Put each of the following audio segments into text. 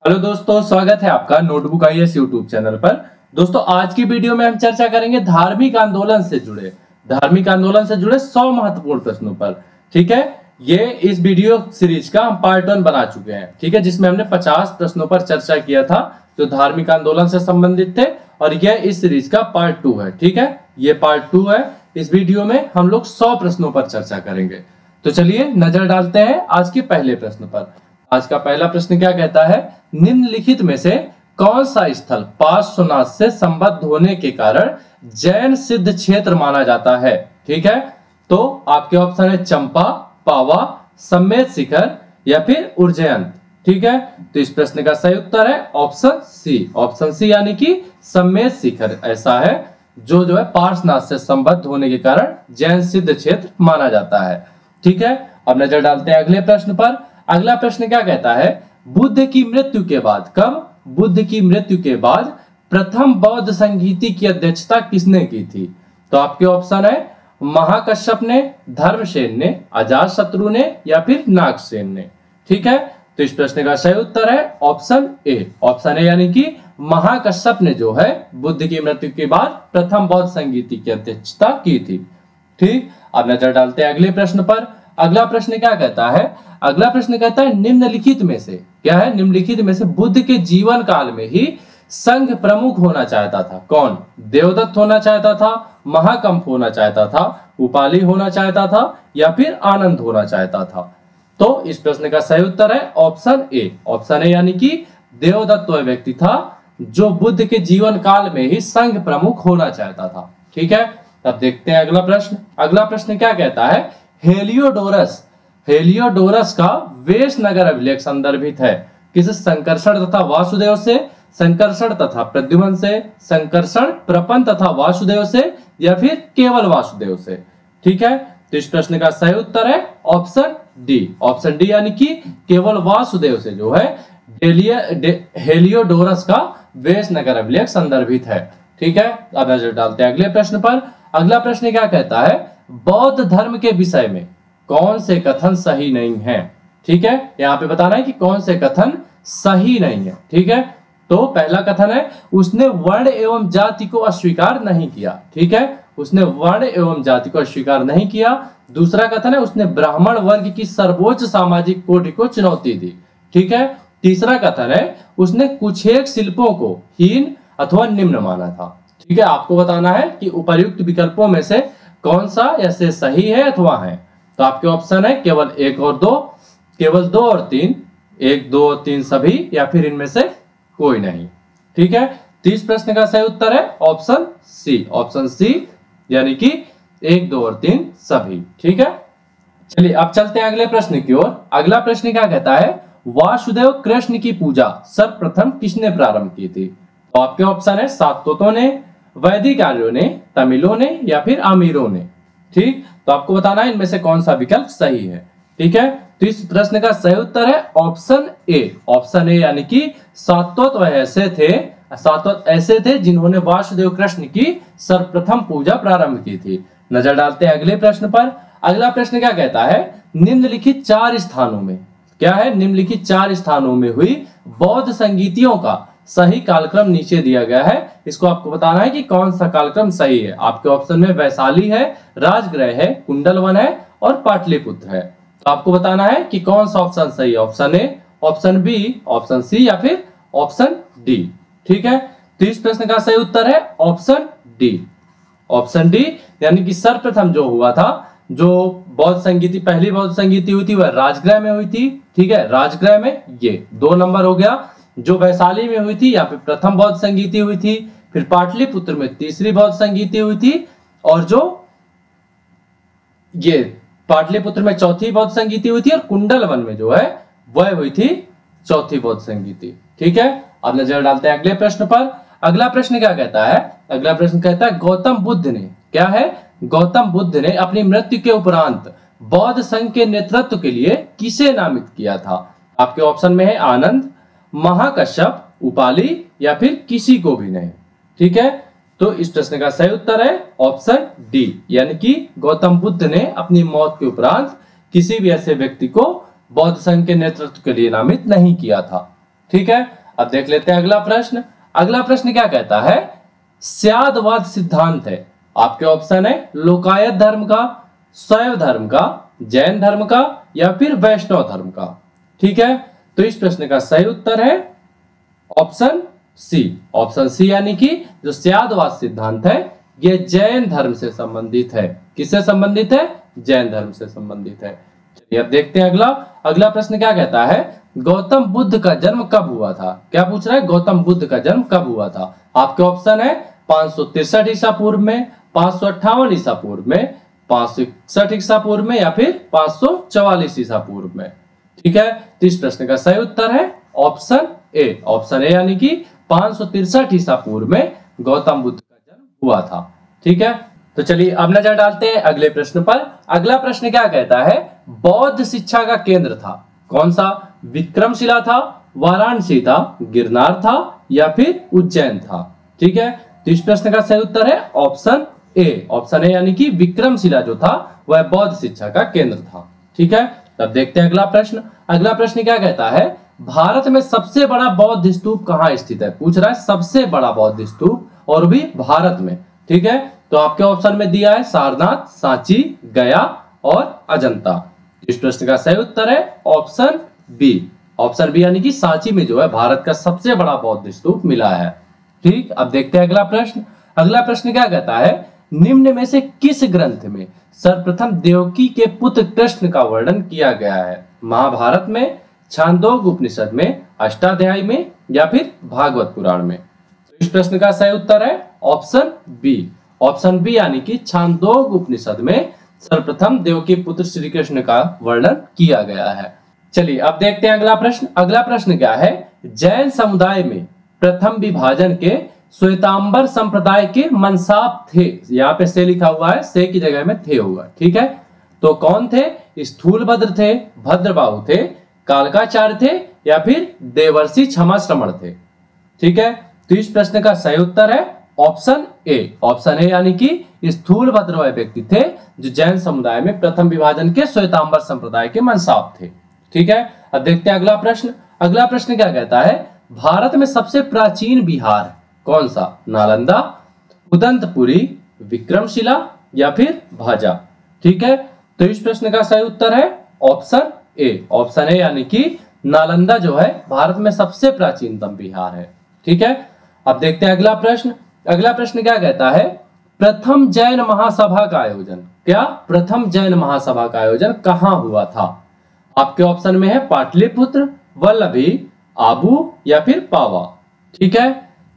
Hello दोस्तों, स्वागत है आपका नोटबुक आईएएस यूट्यूब चैनल पर। दोस्तों, आज की वीडियो में हम चर्चा करेंगे धार्मिक आंदोलन से जुड़े 100 महत्वपूर्ण प्रश्नों पर। ठीक है, ये इस वीडियो सीरीज का हम पार्ट 1 बना चुके हैं। ठीक है, जिसमें हमने 50 प्रश्नों पर चर्चा किया था जो धार्मिक आंदोलन से संबंधित थे, और यह इस सीरीज का पार्ट 2 है। ठीक है, ये पार्ट 2 है। इस वीडियो में हम लोग 100 प्रश्नों पर चर्चा करेंगे। तो चलिए नजर डालते हैं आज के पहले प्रश्न पर। आज का पहला प्रश्न क्या कहता है, निम्नलिखित में से कौन सा स्थल पार्श्वनाथ से संबद्ध होने के कारण जैन सिद्ध क्षेत्र माना जाता है। ठीक है, तो आपके ऑप्शन है चंपा, पावा, सम्मेद शिखर या फिर उज्जैन। ठीक है, तो इस प्रश्न का सही उत्तर है ऑप्शन सी, यानी कि सम्मेद शिखर ऐसा है जो है पार्श्वनाथ से संबद्ध होने के कारण जैन सिद्ध क्षेत्र माना जाता है। ठीक है, अब नजर डालते हैं अगले प्रश्न पर। अगला प्रश्न क्या कहता है, बुद्ध की मृत्यु के बाद प्रथम बौद्ध संगीति की अध्यक्षता किसने की थी। तो आपके ऑप्शन है महाकश्यप ने, धर्मसेन ने, अजातशत्रु ने या फिर नागसेन ने। ठीक है, तो इस प्रश्न का सही उत्तर है ऑप्शन ए, यानी कि महाकश्यप ने जो है बुद्ध की मृत्यु के बाद प्रथम बौद्ध संगीति की अध्यक्षता की थी। ठीक, अब नजर डालते हैं अगले प्रश्न पर। अगला प्रश्न क्या कहता है, अगला प्रश्न कहता है निम्नलिखित में से क्या है, निम्नलिखित में से बुद्ध के जीवन काल में ही संघ प्रमुख होना चाहता था कौन। देवदत्त होना चाहता था, महाकंप होना चाहता था, उपाली होना चाहता था या फिर आनंद होना चाहता था। तो इस प्रश्न का सही उत्तर है ऑप्शन ए, यानी कि देवदत्त वह व्यक्ति था जो बुद्ध के जीवन काल में ही संघ प्रमुख होना चाहता था। ठीक है, अब देखते हैं अगला प्रश्न। अगला प्रश्न क्या कहता है, हेलियोडोरस का वेश नगर अभिलेख संदर्भित है किस संकर्षण तथा वासुदेव से, संकर्षण तथा प्रद्युम्न से, संकर्षण प्रपन तथा वासुदेव से या फिर केवल वासुदेव से। ठीक है, तो इस प्रश्न का सही उत्तर है ऑप्शन डी, यानी कि केवल वासुदेव से जो है हेलियोडोरस का वेश नगर अभिलेख संदर्भित है। ठीक है, अब नजर डालते हैं अगले प्रश्न पर। अगला प्रश्न क्या कहता है, बौद्ध धर्म के विषय में कौन से कथन सही नहीं है। ठीक है, यहां पे बताना है कि कौन से कथन सही नहीं है। ठीक है, तो पहला कथन है उसने वर्ण एवं जाति को अस्वीकार नहीं किया। ठीक है, उसने वर्ण एवं जाति को अस्वीकार नहीं किया। दूसरा कथन है उसने ब्राह्मण वर्ग की सर्वोच्च सामाजिक कोटि को चुनौती दी। ठीक है, तीसरा कथन है उसने कुछेक शिल्पों को हीन अथवा निम्न माना था। ठीक है, आपको बताना है कि उपर्युक्त विकल्पों में से कौन सा ऐसे सही है अथवा है। तो आपके ऑप्शन है केवल 1 और 2, केवल 2 और 3, 1, 2 और 3 सभी या फिर इनमें से कोई नहीं। ठीक है, 30 प्रश्न का सही उत्तर है ऑप्शन सी, यानी कि 1, 2 और 3 सभी। ठीक है, चलिए अब चलते हैं अगले प्रश्न की ओर। अगला प्रश्न क्या कहता है, वासुदेव कृष्ण की पूजा सर्वप्रथम किसने प्रारंभ की थी। तो आपके ऑप्शन है सातोतों ने, वैदिक आर्यों ने, तमिलों ने या फिर आमीरों ने। ठीक, तो आपको बताना है इनमें से कौन सा विकल्प सही है। ठीक है, तो इस प्रश्न का सही उत्तर है ऑप्शन ए, यानी कि सातोत ऐसे थे जिन्होंने वासुदेव कृष्ण की सर्वप्रथम पूजा प्रारंभ की थी। नजर डालते हैं अगले प्रश्न पर। अगला प्रश्न क्या कहता है, निम्नलिखित 4 स्थानों में हुई बौद्ध संगीतियों का सही कालक्रम नीचे दिया गया है। इसको आपको बताना है कि कौन सा कालक्रम सही है। आपके ऑप्शन में वैशाली है, राजगृह है, कुंडलवन है और पाटलिपुत्र है। तो आपको बताना है कि कौन सा ऑप्शन सही है, option A, option B, option C या फिर ऑप्शन डी। ठीक है, तो इस प्रश्न का सही उत्तर है ऑप्शन डी, यानी कि सर्वप्रथम जो हुआ था, जो पहली बौद्ध संगीति हुई थी वह राजगृह में हुई थी। ठीक है, राजगृह में ये 2 नंबर हो गया। जो वैशाली में हुई थी या फिर प्रथम बौद्ध संगीति हुई थी, फिर पाटलिपुत्र में तीसरी बौद्ध संगीति हुई थी, और जो ये पाटलिपुत्र में चौथी बौद्ध संगीति हुई थी, और कुंडलवन में जो है वह हुई थी चौथी बौद्ध संगीति। ठीक है, अब नजर डालते हैं अगले प्रश्न पर। अगला प्रश्न क्या कहता है, अगला प्रश्न कहता है गौतम बुद्ध ने अपनी मृत्यु के उपरांत बौद्ध संघ के नेतृत्व के लिए किसे नामित किया था। आपके ऑप्शन में है आनंद, महाकश्यप, उपाली या फिर किसी को भी नहीं। ठीक है, तो इस प्रश्न का सही उत्तर है ऑप्शन डी, यानी कि गौतम बुद्ध ने अपनी मौत के उपरांत किसी भी ऐसे व्यक्ति को बौद्ध संघ के नेतृत्व के लिए नामित नहीं किया था। ठीक है, अब देख लेते हैं अगला प्रश्न। अगला प्रश्न क्या कहता है? स्यादवाद सिद्धांत है, आपके ऑप्शन है लोकायत धर्म का, शैव धर्म का, जैन धर्म का या फिर वैष्णव धर्म का। ठीक है, तो इस प्रश्न का सही उत्तर है ऑप्शन सी। ऑप्शन सी यानी कि जो स्यादवाद सिद्धांत है ये जैन धर्म से संबंधित है। किससे संबंधित है? जैन धर्म से संबंधित है। चलिए अब देखते हैं अगला। अगला प्रश्न क्या कहता है? गौतम बुद्ध का जन्म कब हुआ था? क्या पूछ रहा है? गौतम बुद्ध का जन्म कब हुआ था? आपके ऑप्शन है 563 ईसा पूर्व में, 558 ईसा पूर्व में, 561 ईसा पूर्व में या फिर 544 ईसा पूर्व में। ठीक है, तो इस प्रश्न का सही उत्तर है ऑप्शन ए। ऑप्शन ए यानी कि 563 ईसा पूर्व में गौतम बुद्ध का जन्म हुआ था। ठीक है, तो चलिए अब नजर डालते हैं अगले प्रश्न पर। अगला प्रश्न क्या कहता है? बौद्ध शिक्षा का केंद्र था कौन सा? विक्रमशिला था, वाराणसी था, गिरनार था या फिर उज्जैन था। ठीक है, तो इस प्रश्न का सही उत्तर है ऑप्शन ए। ऑप्शन ए यानी कि विक्रमशिला जो था वह बौद्ध शिक्षा का केंद्र था। ठीक है, तब देखते हैं अगला प्रश्न। अगला प्रश्न क्या कहता है? भारत में सबसे बड़ा बौद्ध स्तूप कहाँ स्थित है? पूछ रहा है सबसे बड़ा बौद्ध स्तूप और भी भारत में। ठीक है, तो आपके ऑप्शन में दिया है सारनाथ, सांची, गया और अजंता। इस प्रश्न का सही उत्तर है ऑप्शन बी। ऑप्शन बी यानी कि सांची में जो है भारत का सबसे बड़ा बौद्ध स्तूप मिला है। ठीक, अब देखते हैं अगला प्रश्न। अगला प्रश्न क्या कहता है? निम्न में से किस ग्रंथ में सर्वप्रथम देवकी के पुत्र कृष्ण का वर्णन किया गया है? महाभारत में, छांदोग्य उपनिषद में, अष्टाध्यायी में या फिर भागवत पुराण में। तो इस प्रश्न का सही उत्तर है ऑप्शन बी। ऑप्शन बी यानी कि छांदोग्य उपनिषद में सर्वप्रथम देवकी पुत्र श्री कृष्ण का वर्णन किया गया है। चलिए अब देखते हैं अगला प्रश्न। अगला प्रश्न क्या है? जैन समुदाय में प्रथम विभाजन के श्वेतांबर संप्रदाय के मनसाब थे। यहाँ पे से लिखा हुआ है, से की जगह में थे होगा। ठीक है, तो कौन थे? स्थूलभद्र थे, भद्रबाहु थे, कालकाचार्य थे या फिर देवर्षि क्षमाश्रमण थे। ठीक है, तो इस प्रश्न का सही उत्तर है ऑप्शन ए। ऑप्शन ए यानी कि स्थूलभद्र वह व्यक्ति थे जो जैन समुदाय में प्रथम विभाजन के श्वेतांबर संप्रदाय के मनसाब थे। ठीक है, अब देखते हैं अगला प्रश्न। अगला प्रश्न क्या कहता है? भारत में सबसे प्राचीन विहार कौन सा? नालंदा, उदंतपुरी, विक्रमशिला या फिर भाजा। ठीक है, तो इस प्रश्न का सही उत्तर है ऑप्शन ए। ऑप्शन ए यानी कि नालंदा जो है भारत में सबसे प्राचीनतम विहार है। ठीक है, अब देखते हैं अगला प्रश्न। अगला प्रश्न क्या कहता है? प्रथम जैन महासभा का आयोजन, क्या प्रथम जैन महासभा का आयोजन कहां हुआ था? आपके ऑप्शन में है पाटलिपुत्र, वल्लभी, आबू या फिर पावा। ठीक है,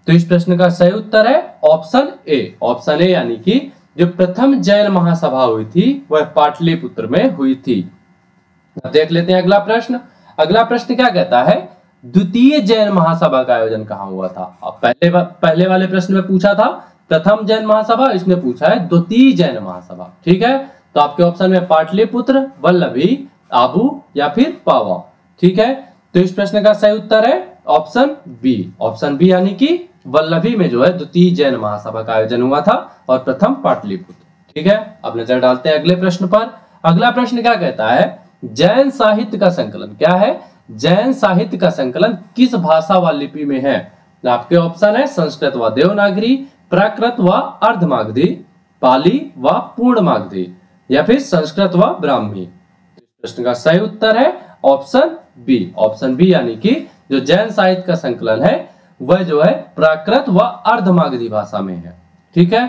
तो इस प्रश्न का सही उत्तर है ऑप्शन ए। ऑप्शन ए यानी कि जो प्रथम जैन महासभा हुई थी वह पाटलिपुत्र में हुई थी। अब देख लेते हैं अगला प्रश्न। अगला प्रश्न क्या कहता है? द्वितीय जैन महासभा का आयोजन कहां हुआ था? अब पहले वाले प्रश्न में पूछा था प्रथम जैन महासभा, इसमें पूछा है द्वितीय जैन महासभा। ठीक है, तो आपके ऑप्शन में पाटलिपुत्र, वल्लभी, आबू या फिर पावा। ठीक है, तो इस प्रश्न का सही उत्तर है ऑप्शन बी। ऑप्शन बी यानी कि वल्लभी में जो है द्वितीय जैन महासभा का आयोजन हुआ था और प्रथम पाटलिपुत्र। ठीक है, अब नजर डालते हैं अगले प्रश्न पर। अगला प्रश्न क्या कहता है? जैन साहित्य का संकलन क्या है? जैन साहित्य का संकलन किस भाषा व लिपि में है? आपके ऑप्शन है संस्कृत व देवनागरी, प्राकृत व अर्धमागधी, पाली व पूर्णमागधी या फिर संस्कृत व ब्राह्मी। प्रश्न का सही उत्तर है ऑप्शन बी। ऑप्शन बी यानी कि जो जैन साहित्य का संकलन है वह जो है प्राकृत व अर्धमागधी भाषा में है। ठीक है,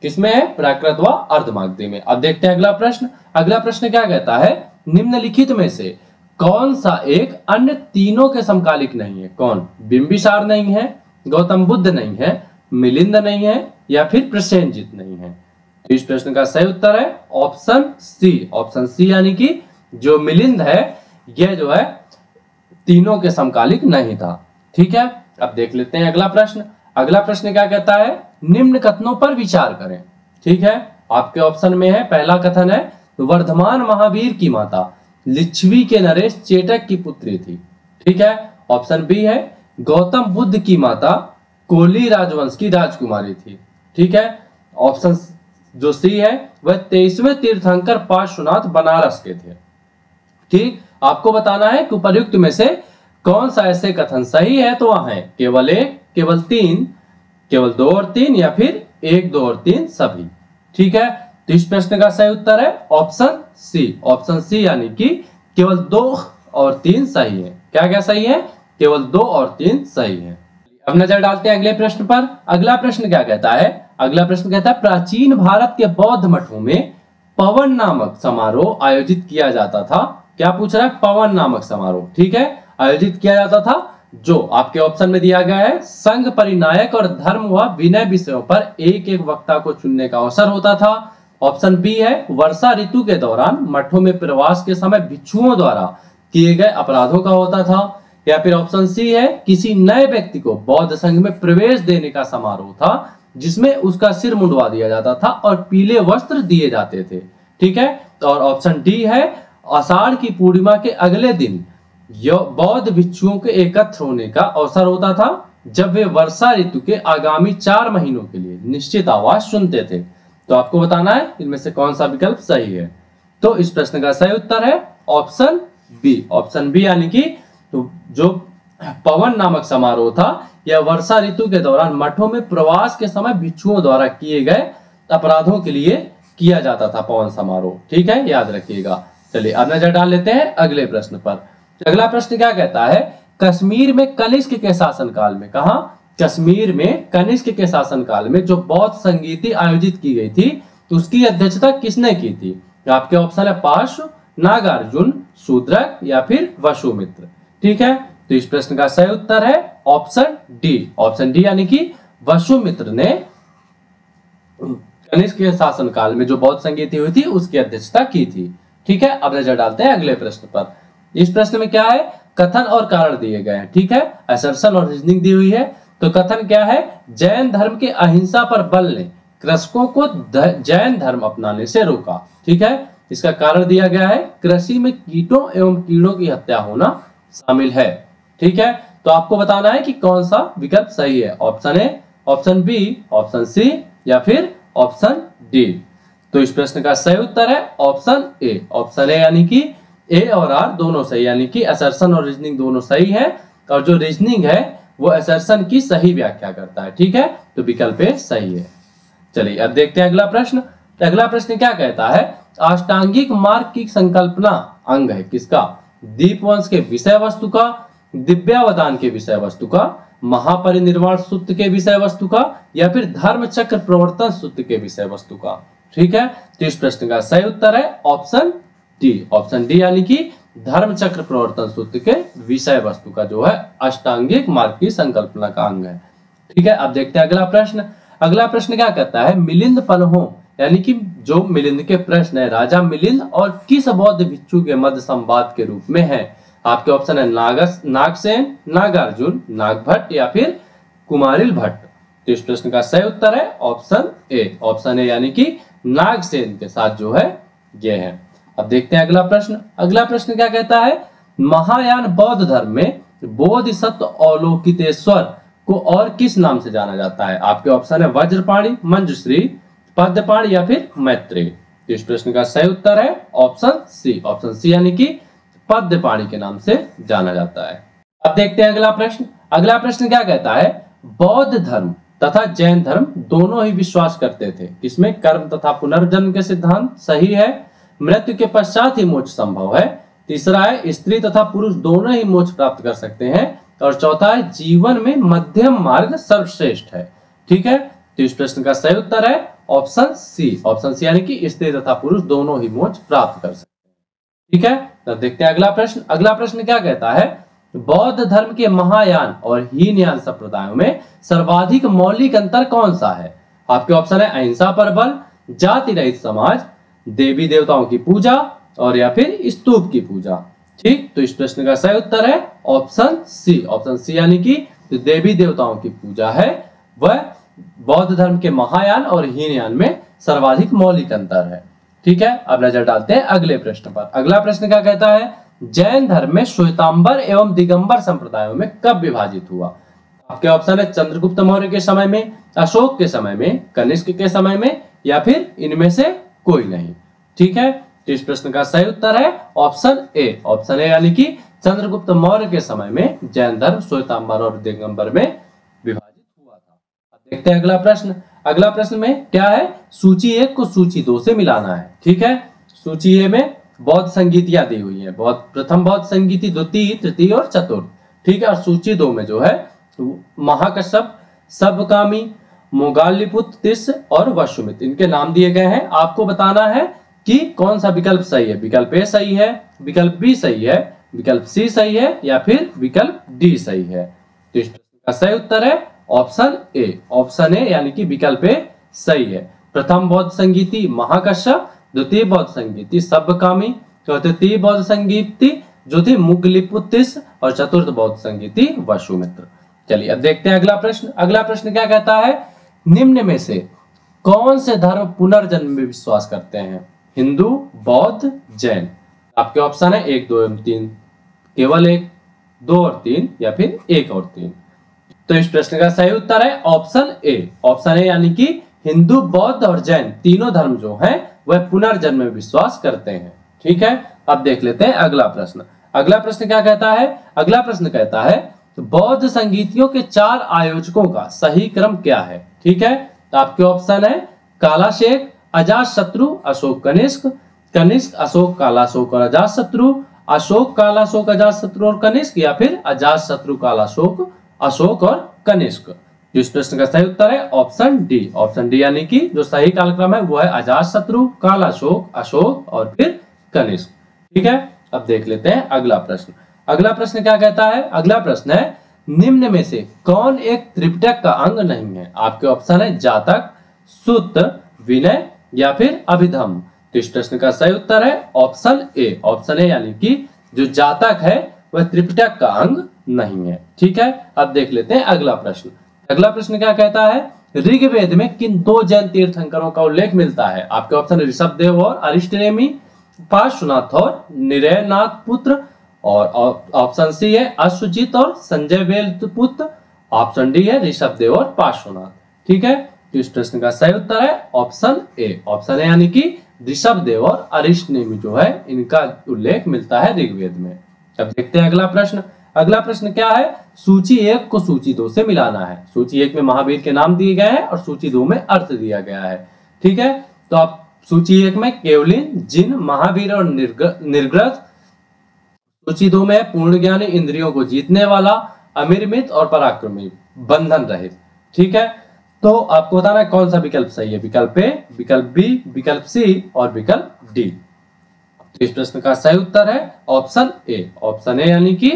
किसमें है? प्राकृत व अर्धमागधी में। अब देखते हैं अगला प्रश्न। अगला प्रश्न क्या कहता है? निम्नलिखित में से कौन सा एक अन्य तीनों के समकालिक नहीं है? कौन? बिंबिसार नहीं है, गौतम बुद्ध नहीं है, मिलिंद नहीं है या फिर प्रसेनजित नहीं है। तो इस प्रश्न का सही उत्तर है ऑप्शन सी। ऑप्शन सी यानी कि जो मिलिंद है यह जो है तीनों के समकालिक नहीं था। ठीक है, अब देख लेते हैं अगला प्रश्न। अगला प्रश्न क्या कहता है? निम्न कथनों पर विचार करें। ठीक है, आपके ऑप्शन में है पहला कथन है वर्धमान महावीर की माता लिच्छवी के नरेश चेटक की पुत्री थी। ठीक है, ऑप्शन बी है गौतम बुद्ध की माता कोली राजवंश की राजकुमारी थी। ठीक है, ऑप्शन जो सी है वह 23वें तीर्थंकर पार्श्वनाथ बनारस के थे। ठीक, आपको बताना है कि उपर्युक्त में से कौन सा ऐसे कथन सही है? तो वहां है केवल 1, केवल 3, केवल 2 और 3, या फिर 1, 2 और 3 सभी। ठीक है, तो इस प्रश्न का सही उत्तर है ऑप्शन सी। ऑप्शन सी यानी कि केवल 2 और 3 सही है। क्या क्या सही है? केवल 2 और 3 सही है। अब नजर डालते हैं अगले प्रश्न पर। अगला प्रश्न क्या कहता है? अगला प्रश्न कहता है प्राचीन भारत के बौद्ध मठों में पवन नामक समारोह आयोजित किया जाता था। क्या पूछ रहा है? पवन नामक समारोह, ठीक है, आयोजित किया जाता था, जो आपके ऑप्शन में दिया गया है संघ, परिनायक और धर्म व विनय विषयों पर एक एक वक्ता को चुनने का अवसर होता था। ऑप्शन बी है वर्षा ऋतु के दौरान मठों में प्रवास के समय भिक्षुओं द्वारा किए गए अपराधों का होता था। या फिर ऑप्शन सी है किसी नए व्यक्ति को बौद्ध संघ में प्रवेश देने का समारोह था, जिसमें उसका सिर मुंडवा दिया जाता था और पीले वस्त्र दिए जाते थे। ठीक है, और ऑप्शन डी है आषाढ़ की पूर्णिमा के अगले दिन बौद्ध भिक्षुओं के एकत्र होने का अवसर होता था, जब वे वर्षा ऋतु के आगामी 4 महीनों के लिए निश्चित आवास चुनते थे। तो आपको बताना है इनमें से कौन सा विकल्प सही है। तो इस प्रश्न का सही उत्तर है ऑप्शन बी। ऑप्शन बी यानी कि तो जो पवन नामक समारोह था यह वर्षा ऋतु के दौरान मठों में प्रवास के समय भिक्षुओं द्वारा किए गए अपराधों के लिए किया जाता था पवन समारोह। ठीक है, याद रखिएगा। चलिए अब नजर डाल लेते हैं अगले प्रश्न पर। अगला प्रश्न क्या कहता है? कश्मीर में कनिष्क के शासनकाल में, कहा कश्मीर में कनिष्क के शासनकाल में जो बौद्ध संगीति आयोजित की गई थी, तो उसकी अध्यक्षता किसने की थी? आपके ऑप्शन है पार्श्व, नागार्जुन, शूद्रक या फिर वसुमित्र। ठीक है, तो इस प्रश्न का सही उत्तर है ऑप्शन डी। ऑप्शन डी यानी कि वसुमित्र ने कनिष्क के शासनकाल में जो बौद्ध संगीति हुई थी उसकी अध्यक्षता की थी। ठीक है, अब नजर डालते हैं अगले प्रश्न पर। इस प्रश्न में क्या है? कथन और कारण दिए गए हैं। ठीक है, असर्शन और रीजनिंग दी हुई है। तो कथन क्या है? जैन धर्म के अहिंसा पर बल ने कृषकों को जैन धर्म अपनाने से रोका। ठीक है, इसका कारण दिया गया है कृषि में कीटों एवं कीड़ों की हत्या होना शामिल है। ठीक है, तो आपको बताना है कि कौन सा विकल्प सही है। Option A, option B, option C या फिर ऑप्शन डी। तो इस प्रश्न का सही उत्तर है ऑप्शन ए। ऑप्शन ए यानी कि ए और आर दोनों सही, यानी कि असर्शन और रीजनिंग दोनों सही है, और जो रीजनिंग है वो असर्शन की सही व्याख्या करता है। ठीक है, तो विकल्प ए सही है। चलिए अब देखते हैं अगला प्रश्न। तो अगला प्रश्न क्या कहता है? अष्टांगिक मार्ग की संकल्पना अंग है किसका? दीपवंश के विषय वस्तु का, दिव्यावदान के विषय वस्तु का, महापरिनिर्वाण सूत्र के विषय वस्तु का, या फिर धर्म चक्र प्रवर्तन सूत्र के विषय वस्तु का। ठीक है, तो इस प्रश्न का सही उत्तर है ऑप्शन डी। ऑप्शन डी यानी कि धर्म चक्र प्रवर्तन सूत्र के विषय वस्तु का जो है अष्टांगिक मार्ग की संकल्पना का अंग है। ठीक है, अब देखते हैं अगला प्रश्न। अगला प्रश्न क्या कहता है? मिलिंद पन्हों यानी कि जो मिलिंद के प्रश्न है, राजा मिलिंद और किस बौद्ध भिक्षु के मध्य संवाद के रूप में है? आपके ऑप्शन है नागसेन, नागार्जुन, नागभट्ट या फिर कुमारिल भट्ट। तो इस प्रश्न का सही उत्तर है ऑप्शन ए। ऑप्शन ए यानी कि नागसेन के साथ जो है ये है। अब देखते हैं अगला प्रश्न। अगला प्रश्न क्या कहता है? महायान बौद्ध धर्म में बोधिसत्व अवलोकितेश्वर को और किस नाम से जाना जाता है? आपके ऑप्शन है वज्रपाणि, मंजुश्री, पद्मपाणि या फिर मैत्रेय। तो इस प्रश्न का सही उत्तर है ऑप्शन सी। ऑप्शन सी यानी कि पद्मपाणि के नाम से जाना जाता है। अब देखते हैं अगला प्रश्न। अगला प्रश्न क्या कहता है? बौद्ध धर्म तथा जैन धर्म दोनों ही विश्वास करते थे किसमें? कर्म तथा पुनर्जन्म के सिद्धांत। सही है। मृत्यु के पश्चात ही मोक्ष संभव है। तीसरा है स्त्री तथा पुरुष दोनों ही मोक्ष प्राप्त कर सकते हैं। और चौथा है जीवन में मध्यम मार्ग सर्वश्रेष्ठ है। ठीक है, तो इस प्रश्न का सही उत्तर है ऑप्शन सी। ऑप्शन सी यानी कि स्त्री तथा पुरुष दोनों ही मोक्ष प्राप्त कर सकते हैं। ठीक है, तो देखते हैं अगला प्रश्न। अगला प्रश्न क्या कहता है? बौद्ध धर्म के महायान और हीनयान संप्रदायों में सर्वाधिक मौलिक अंतर कौन सा है? आपके ऑप्शन है अहिंसा पर बल, जाति रहित समाज, देवी देवताओं की पूजा और या फिर स्तूप की पूजा। ठीक, तो इस प्रश्न का सही उत्तर है ऑप्शन सी। ऑप्शन सी यानी कि जो देवी देवताओं की पूजा है वह बौद्ध धर्म के महायान और हीनयान में सर्वाधिक मौलिक अंतर है। ठीक है, अब नजर डालते हैं अगले प्रश्न पर। अगला प्रश्न क्या कहता है? जैन धर्म में श्वेतांबर एवं दिगंबर संप्रदायों में कब विभाजित हुआ? आपके ऑप्शन है चंद्रगुप्त मौर्य के समय में, अशोक के समय में, कनिष्क के समय में या फिर इनमें से कोई नहीं। ठीक है, तो इस प्रश्न का सही उत्तर है ऑप्शन ए। ऑप्शन ए यानी कि चंद्रगुप्त मौर्य के समय में जैन धर्म श्वेतांबर और दिगंबर में विभाजित हुआ था। अब देखते हैं अगला प्रश्न। अगला प्रश्न में क्या है, सूची 1 को सूची 2 से मिलाना है। ठीक है, सूची ए में बौद्ध संगीतियां दी हुई है, प्रथम बौद्ध संगीति, द्वितीय, तृतीय और चतुर्थ। ठीक है, और सूची 2 में जो है महाकश्यप, सबकामी, मोगालिपुत्र, तिस और वसुमित्र, इनके नाम दिए गए हैं। आपको बताना है कि कौन सा विकल्प सही है। विकल्प ए सही है, विकल्प बी सही है, विकल्प सी सही है या फिर विकल्प डी सही है। तो इस प्रश्न का सही उत्तर है ऑप्शन ए। ऑप्शन ए यानी कि विकल्प ए सही है। प्रथम बौद्ध संगीति महाकश्यप, द्वितीय बौद्ध संगीति सबकामी, तृतीय बौद्ध संगीति जो थी मुगलिपुत्र और चतुर्थ बौद्ध संगीति वसुमित्र। चलिए अब देखते हैं अगला प्रश्न। अगला प्रश्न क्या कहता है, निम्न में से कौन से धर्म पुनर्जन्म में विश्वास करते हैं? हिंदू, बौद्ध, जैन। आपके ऑप्शन है 1, 2 एवं 3, केवल 1, 2 और 3 या फिर 1 और 3। तो इस प्रश्न का सही उत्तर है ऑप्शन ए। ऑप्शन ए यानी कि हिंदू, बौद्ध और जैन तीनों धर्म जो हैं वह पुनर्जन्म में विश्वास करते हैं। ठीक है, अब देख लेते हैं अगला प्रश्न। अगला प्रश्न क्या कहता है? अगला प्रश्न कहता है बौद्ध संगीतियों के 4 आयोजकों का सही क्रम क्या है? ठीक है, तो आपके ऑप्शन है कालाशेख, अजातशत्रु, अशोक कनिष्क, कनिष्क अशोक, कालाशोक और अजातशत्रु, अशोक कालाशोक अजातशत्रु और कनिष्क या फिर अजातशत्रु कालाशोक अशोक और कनिष्क। इस प्रश्न का सही उत्तर है ऑप्शन डी। ऑप्शन डी यानी कि जो सही कालक्रम है वो है अजातशत्रु, कालाशोक, अशोक और फिर कनिष्क। ठीक है, अब देख लेते हैं अगला प्रश्न। अगला प्रश्न क्या कहता है? अगला प्रश्न है निम्न में से कौन एक त्रिपिटक का अंग नहीं है? आपके ऑप्शन है जातक, सूत्र, विनय या फिर अभिधम्म। तो इस प्रश्न का सही उत्तर है ऑप्शन ए। ऑप्शन ए यानी कि जो जातक है वह त्रिपिटक का अंग नहीं है। ठीक है, अब देख लेते हैं अगला प्रश्न। अगला प्रश्न क्या कहता है? ऋग्वेद में किन 2 जैन तीर्थंकरों का उल्लेख मिलता है? आपके ऑप्शन ऋषभदेव और अरिष्टनेमी, पार्श्वनाथ और निरयनाथ पुत्र, और ऑप्शन सी है अश्वजित और संजय वेल पुत्र, ऑप्शन डी है ऋषभदेव और पार्श्वनाथ। ठीक है, तो इस प्रश्न का सही उत्तर है ऑप्शन ए। ऑप्शन ए यानी कि ऋषभदेव और अरिष्टनेमी जो है इनका उल्लेख मिलता है ऋग्वेद में। अब देखते हैं अगला प्रश्न। अगला प्रश्न क्या है? सूची 1 को सूची 2 से मिलाना है। सूची 1 में महावीर के नाम दिए गए हैं और सूची 2 में अर्थ दिया गया है। ठीक है, तो आप सूची 1 में केवलिन, जिन, महावीर और निर्ग्रथ। सूची 2 में पूर्ण ज्ञानी, इंद्रियों को जीतने वाला, अमिरमित और पराक्रमी, बंधन रहित। ठीक है, तो आपको बताना है कौन सा विकल्प सही है। विकल्प ए, विकल्प बी, विकल्प सी और विकल्प डी। तो इस प्रश्न का सही उत्तर है ऑप्शन ए। ऑप्शन ए यानी कि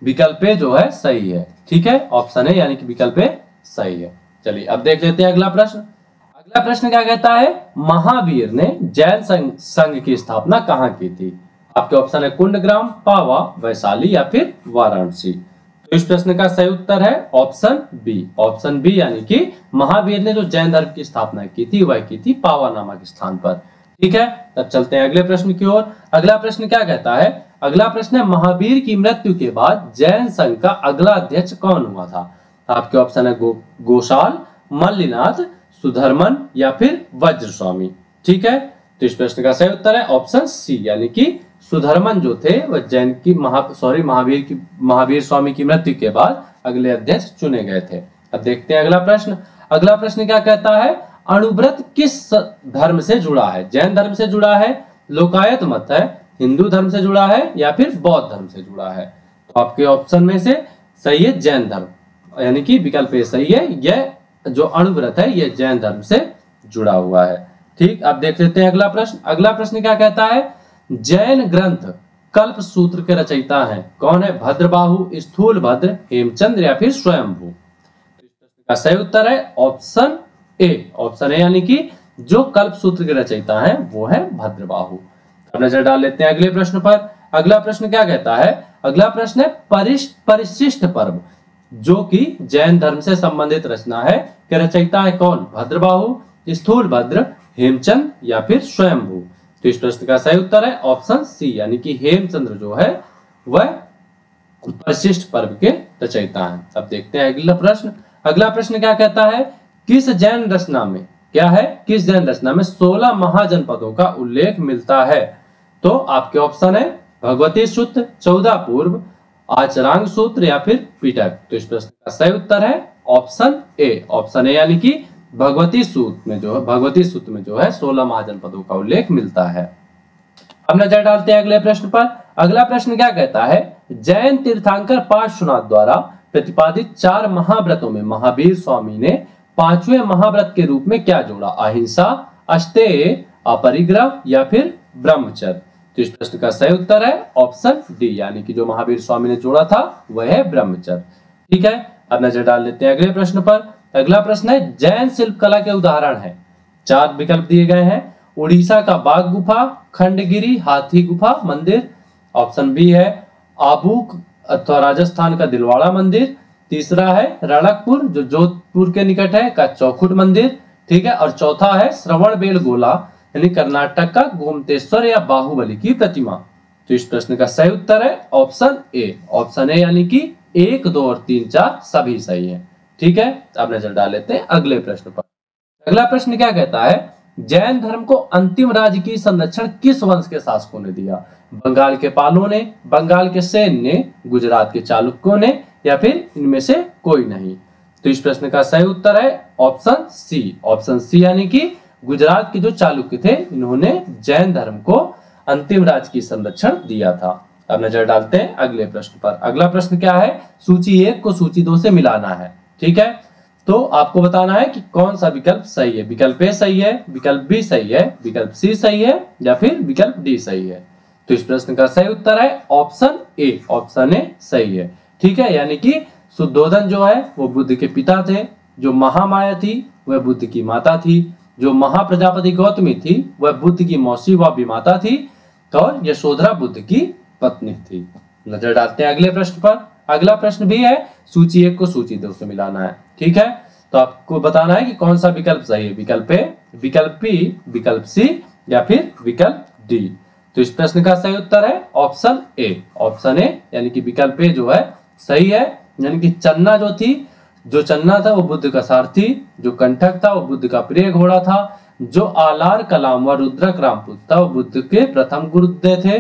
विकल्प ए जो है सही है। ठीक है, ऑप्शन ए यानी कि विकल्प ए सही है। चलिए अब देख लेते हैं अगला प्रश्न। अगला प्रश्न क्या कहता है? महावीर ने जैन संघ की स्थापना कहाँ की थी? आपके ऑप्शन है कुंडग्राम, पावा, वैशाली या फिर वाराणसी। तो इस प्रश्न का सही उत्तर है ऑप्शन बी। ऑप्शन बी यानी कि महावीर ने जो जैन धर्म की स्थापना की थी वह की थी पावा नामक स्थान पर। ठीक है, तब चलते हैं अगले प्रश्न की ओर। अगला प्रश्न क्या कहता है? अगला प्रश्न है महावीर की मृत्यु के बाद जैन संघ का अगला अध्यक्ष कौन हुआ था? आपके ऑप्शन है गोशाल, मल्लिनाथ, सुधर्मन या फिर वज्रस्वामी। ठीक है, तो इस प्रश्न का सही उत्तर है ऑप्शन सी यानी कि सुधर्मन जो थे वह जैन की महावीर स्वामी की मृत्यु के बाद अगले अध्यक्ष चुने गए थे। अब देखते हैं अगला प्रश्न। अगला प्रश्न क्या कहता है? अणुव्रत किस धर्म से जुड़ा है? जैन धर्म से जुड़ा है, लोकायत मत है, हिंदू धर्म से जुड़ा है या फिर बौद्ध धर्म से जुड़ा है? तो आपके ऑप्शन में से सही है जैन धर्म, यानी कि विकल्प ए सही है। यह जो अणुव्रत है यह जैन धर्म से जुड़ा हुआ है। ठीक, अब देख लेते हैं अगला प्रश्न। अगला प्रश्न क्या कहता है? जैन ग्रंथ कल्प सूत्र के रचयिता हैं कौन है? भद्रबाहु, स्थूलभद्र, हेमचंद्र या फिर स्वयंभू? इस प्रश्न का सही उत्तर है ऑप्शन ए। ऑप्शन ए यानी कि जो कल्प सूत्र के रचयिता हैं वो है भद्रबाहु। अब नजर डाल लेते हैं अगले प्रश्न पर। अगला प्रश्न क्या कहता है? अगला प्रश्न है परिशिष्ट पर्व जो कि जैन धर्म से संबंधित रचना है के रचयिता है कौन? भद्रबाहु, स्थूलभद्र, हेमचंद या फिर स्वयंभू? तो इस प्रश्न का सही उत्तर है ऑप्शन सी यानी कि हेमचंद्र जो है वह परिशिष्ट पर्व के रचयिता हैं। अब देखते हैं अगला प्रश्न। अगला प्रश्न क्या कहता है? किस जैन रचना में क्या है? किस जैन रचना में 16 महाजनपदों का उल्लेख मिलता है? तो आपके ऑप्शन है भगवती सूत्र, 14 पूर्व, आचरांग सूत्र या फिर पिटक। तो इस प्रश्न का सही उत्तर है ऑप्शन ए। ऑप्शन ए यानी कि भगवती सूत्र में जो है 16 महाजनपदों का उल्लेख मिलता है। अब नजर डालते हैं अगले प्रश्न पर। अगला प्रश्न क्या कहता है, जैन तीर्थंकर पार्श्वनाथ द्वारा प्रतिपादित 4 महाव्रतों में महावीर स्वामी ने 5वें महाव्रत के रूप में क्या जोड़ा, अहिंसा, अस्तेय, अपरिग्रह या फिर ब्रह्मचर्य। तो इस प्रश्न का सही उत्तर है ऑप्शन डी, यानी कि जो महावीर स्वामी ने जोड़ा था वह है ब्रह्मचर्य। ठीक है, अब नजर डाल लेते हैं अगले प्रश्न पर। अगला प्रश्न है, जैन शिल्पकला के उदाहरण है। 4 विकल्प दिए गए हैं, उड़ीसा का बाघ गुफा, खंडगिरी हाथी गुफा मंदिर, ऑप्शन बी है आबूक अथवा राजस्थान का दिलवाड़ा मंदिर, तीसरा है रणकपुर जो जोधपुर के निकट है का चौखुट मंदिर, ठीक है, और चौथा है श्रवणबेलगोला यानी कर्नाटक का गोमतेश्वर या बाहुबली की प्रतिमा। तो इस प्रश्न का सही उत्तर है ऑप्शन ए। ऑप्शन ए यानी कि 1, 2 और 3, 4 सभी सही है। ठीक है, अब नजर डाल लेते हैं अगले प्रश्न पर। अगला प्रश्न क्या कहता है, जैन धर्म को अंतिम राजकीय संरक्षण किस वंश के शासकों ने दिया, बंगाल के पालों ने, बंगाल के सेन ने, गुजरात के चालुक्यों ने या फिर इनमें से कोई नहीं। तो इस प्रश्न का सही उत्तर है ऑप्शन सी। ऑप्शन सी यानी कि गुजरात के जो चालुक्य थे इन्होंने जैन धर्म को अंतिम राजकीय संरक्षण दिया था। अब नजर डालते हैं अगले प्रश्न पर। अगला प्रश्न क्या है, सूची 1 को सूची 2 से मिलाना है। ठीक है, तो आपको बताना है कि कौन सा विकल्प सही है। विकल्प ए सही है, विकल्प बी सही है, विकल्प सी सही है या फिर विकल्प डी सही है। तो इस प्रश्न का सही उत्तर है ऑप्शन ए। ऑप्शन ए सही है। ठीक है, यानी कि शुद्धोधन जो है वो बुद्ध के पिता थे, जो महामाया थी वह बुद्ध की माता थी, जो महाप्रजापति गौतमी थी वह बुद्ध की मौसी व विमाता थी, और यशोधरा बुद्ध की पत्नी थी। नजर डालते हैं अगले प्रश्न पर। अगला प्रश्न भी है, सूची 1 को सूची 2 से मिलाना है। ठीक है, तो आपको बताना है कि कौन सा विकल्प सही है, विकल्प ए, विकल्प बी, विकल्प सी या फिर विकल्प डी। तो इस प्रश्न का सही उत्तर है ऑप्शन ए। ऑप्शन ए यानी कि विकल्प ए जो है सही है, यानी कि चन्ना जो चन्ना था वो बुद्ध का सारथी, जो कंठक था वो बुद्ध का प्रिय घोड़ा था, जो आलार कलाम व रुद्रक रामपुत था वो बुद्ध के प्रथम गुरुदेव थे,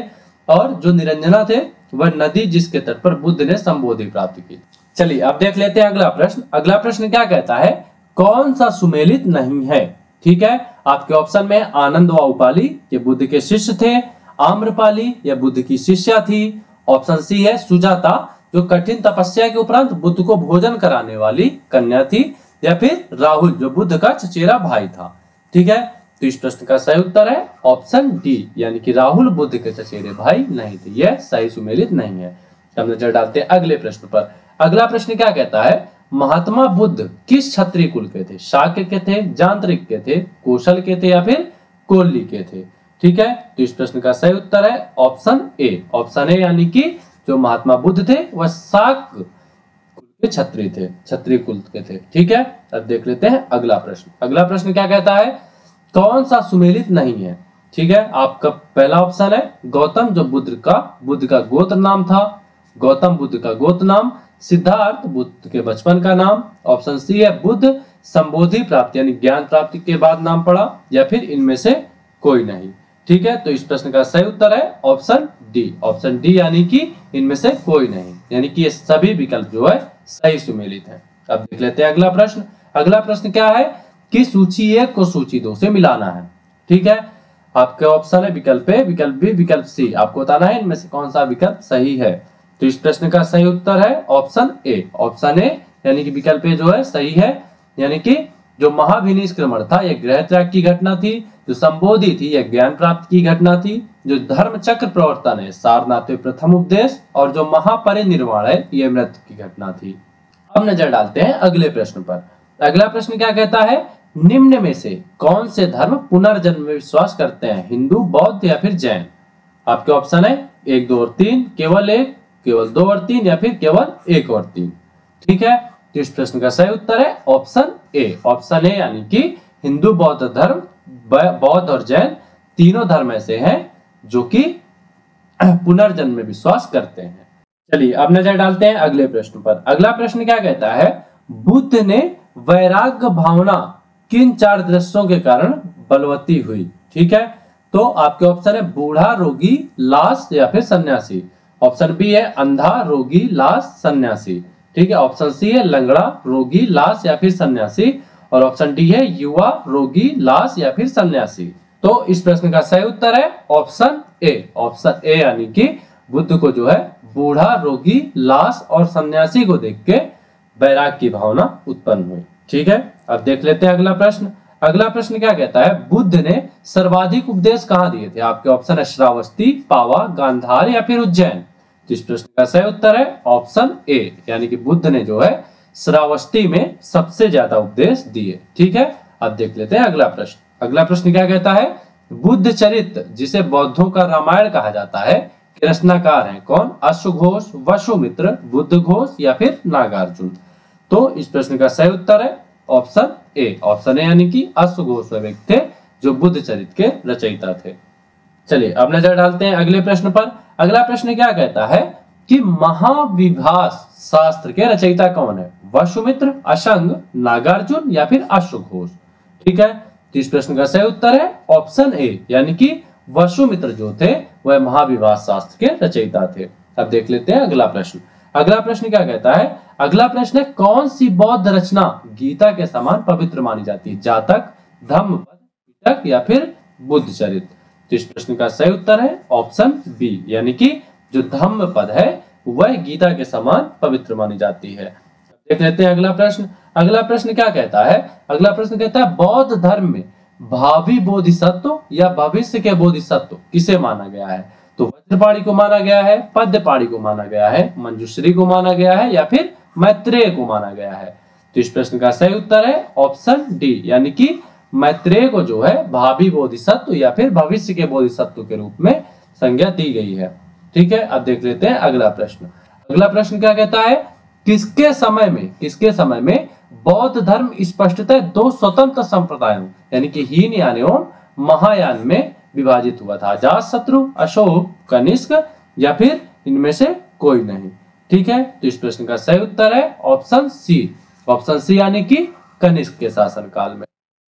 और जो निरंजना थे वह नदी जिसके तट पर बुद्ध ने संबोधि प्राप्त की। चलिए अब देख लेते हैं अगला प्रश्न। अगला प्रश्न क्या कहता है, कौन सा सुमेलित नहीं है। ठीक है, आपके ऑप्शन में आनंद व उपाली ये बुद्ध के शिष्य थे, आम्रपाली यह बुद्ध की शिष्या थी, ऑप्शन सी है सुजाता जो कठिन तपस्या के उपरांत बुद्ध को भोजन कराने वाली कन्या थी, या फिर राहुल जो बुद्ध का चचेरा भाई था। ठीक है, तो इस प्रश्न का सही उत्तर है ऑप्शन डी, यानी कि राहुल बुद्ध के चचेरे भाई नहीं थे, यह सही सुमेलित नहीं है। अब नजर डालते हैं अगले प्रश्न पर। अगला प्रश्न क्या कहता है, महात्मा बुद्ध किस क्षत्रिय कुल के थे, शाक्य के थे, जांत्रिक के थे, कौशल के थे या फिर कोल्ली के थे। ठीक है, तो इस प्रश्न का सही उत्तर है ऑप्शन ए। ऑप्शन ए यानी कि जो महात्मा बुद्ध थे वह शाक्य कुल के क्षत्रिय थे, क्षत्रिय कुल के थे। ठीक है, अब देख लेते हैं अगला प्रश्न। अगला प्रश्न क्या कहता है, कौन सा सुमेलित नहीं है। ठीक है, आपका पहला ऑप्शन है गौतम जो बुद्ध का गोत्र नाम था, गौतम बुद्ध का गोत्र नाम, सिद्धार्थ बुद्ध के बचपन का नाम, ऑप्शन सी है बुद्ध संबोधि प्राप्ति यानी ज्ञान प्राप्ति के बाद नाम पड़ा, या फिर इनमें से कोई नहीं। ठीक है, तो इस प्रश्न का सही उत्तर है ऑप्शन डी। ऑप्शन डी यानी कि इनमें से कोई नहीं, यानी कि ये सभी विकल्प जो है सही सुमेलित है। अब देख लेते हैं अगला प्रश्न। अगला प्रश्न क्या है कि सूची 1 को सूची 2 से मिलाना है। ठीक है, आपके ऑप्शन है विकल्प ए, विकल्प बी, विकल्प सी। आपको बताना है इनमें से कौन सा विकल्प सही है। तो इस प्रश्न का सही उत्तर है ऑप्शन ए। ऑप्शन ए यानी कि विकल्प ए जो है सही है, यानी कि जो महाभिनिष्क्रमण था यह गृह त्याग की घटना थी, जो संबोधि थी यह ज्ञान प्राप्त की घटना थी, जो धर्म चक्र प्रवर्तन है सारनाथ प्रथम उपदेश, और जो महापरिनिर्वाण है यह मृत्यु की घटना थी। अब नजर डालते हैं अगले प्रश्न पर। अगला प्रश्न क्या कहता है, निम्न में से कौन से धर्म पुनर्जन्म में विश्वास करते हैं, हिंदू, बौद्ध या फिर जैन। आपके ऑप्शन है 1, 2 और 3, केवल 1, केवल 2 और 3 या फिर केवल 1 और 3। ठीक है, तो इस प्रश्न का सही उत्तर है ऑप्शन ए। ऑप्शन ए यानी कि हिंदू, बौद्ध धर्म, बौद्ध और जैन तीनों धर्म ऐसे हैं जो कि पुनर्जन्म में विश्वास करते हैं। चलिए अब नजर डालते हैं अगले प्रश्न पर। अगला प्रश्न क्या कहता है, बुद्ध ने वैराग्य भावना किन 4 दृश्यों के कारण बलवती हुई। ठीक है, तो आपके ऑप्शन है बूढ़ा, रोगी, लाश या फिर सन्यासी। ऑप्शन बी है अंधा, रोगी, लाश, सन्यासी। ठीक है, ऑप्शन सी है लंगड़ा, रोगी, लाश या फिर सन्यासी, और ऑप्शन डी है युवा, रोगी, लाश या फिर सन्यासी। तो इस प्रश्न का सही उत्तर है ऑप्शन ए। ऑप्शन ए यानी कि बुद्ध को जो है बूढ़ा, रोगी, लाश और सन्यासी को देख के वैराग की भावना उत्पन्न हुई। ठीक है, अब देख लेते हैं अगला प्रश्न। अगला प्रश्न क्या कहता है, बुद्ध ने सर्वाधिक उपदेश कहाँ दिए थे? आपके ऑप्शन है श्रावस्ती, पावा, गांधार या फिर उज्जैन। तो इस प्रश्न का सही उत्तर है ऑप्शन ए, यानी कि बुद्ध ने जो है श्रावस्ती में सबसे ज्यादा उपदेश दिए। ठीक है, अब देख लेते हैं अगला प्रश्न। अगला प्रश्न क्या कहता है, बुद्ध चरित्र जिसे बौद्धों का रामायण कहा जाता है के रचनाकार हैं कौन? अश्वघोष, वसुमित्र, बुद्धघोष या फिर नागार्जुन। तो इस प्रश्न का सही उत्तर है ऑप्शन ए। ऑप्शन ए यानी कि अश्वघोष वे व्यक्ति थे जो बुद्ध चरित्र के रचयिता थे। चलिए अब नजर डालते हैं अगले प्रश्न पर। अगला प्रश्न क्या कहता है कि महाविभास शास्त्र के रचयिता कौन है? वसुमित्र, अशंग, नागार्जुन या फिर अश्वघोष। ठीक है, तो इस प्रश्न का सही उत्तर है ऑप्शन ए, यानी कि वसुमित्र जो थे वह महाविभास शास्त्र के रचयिता थे। अब देख लेते हैं अगला प्रश्न। अगला प्रश्न क्या कहता है, अगला प्रश्न है कौन सी बौद्ध रचना गीता के समान पवित्र मानी जाती है? जातक, धम्मपद, पिटक या फिर बुद्ध चरित्र। तो इस प्रश्न का सही उत्तर है ऑप्शन बी, यानी कि जो धम्मपद है वह गीता के समान पवित्र मानी जाती है। देख लेते हैं अगला प्रश्न। अगला प्रश्न क्या कहता है, अगला प्रश्न कहता है बौद्ध धर्म में भावी बोधिसत्व या भविष्य के बोधिसत्व किसे माना गया है? तो वज्रपाणी को माना गया है, पद्मपाणी को माना गया है, मंजूश्री को माना गया है या फिर मैत्रेय को माना गया है। तो इस प्रश्न का सही उत्तर है ऑप्शन डी, यानी कि मैत्रेय को जो है भावी बोधिसत्व या फिर भविष्य के बोधिसत्व के रूप में संज्ञा दी गई है। ठीक है, अब देख लेते हैं अगला प्रश्न। अगला प्रश्न क्या कहता है, किसके समय में बौद्ध धर्म स्पष्टतः दो स्वतंत्र संप्रदायों यानी कि हीनयान एवं महायान में विभाजित हुआ था? अजातशत्रु, अशोक, कनिष्क या फिर इनमें से कोई नहीं। ठीक है, तो इस प्रश्न का सही उत्तर है ऑप्शन सी। ऑप्शन सी यानी कि कनिष्क के शासनकाल में।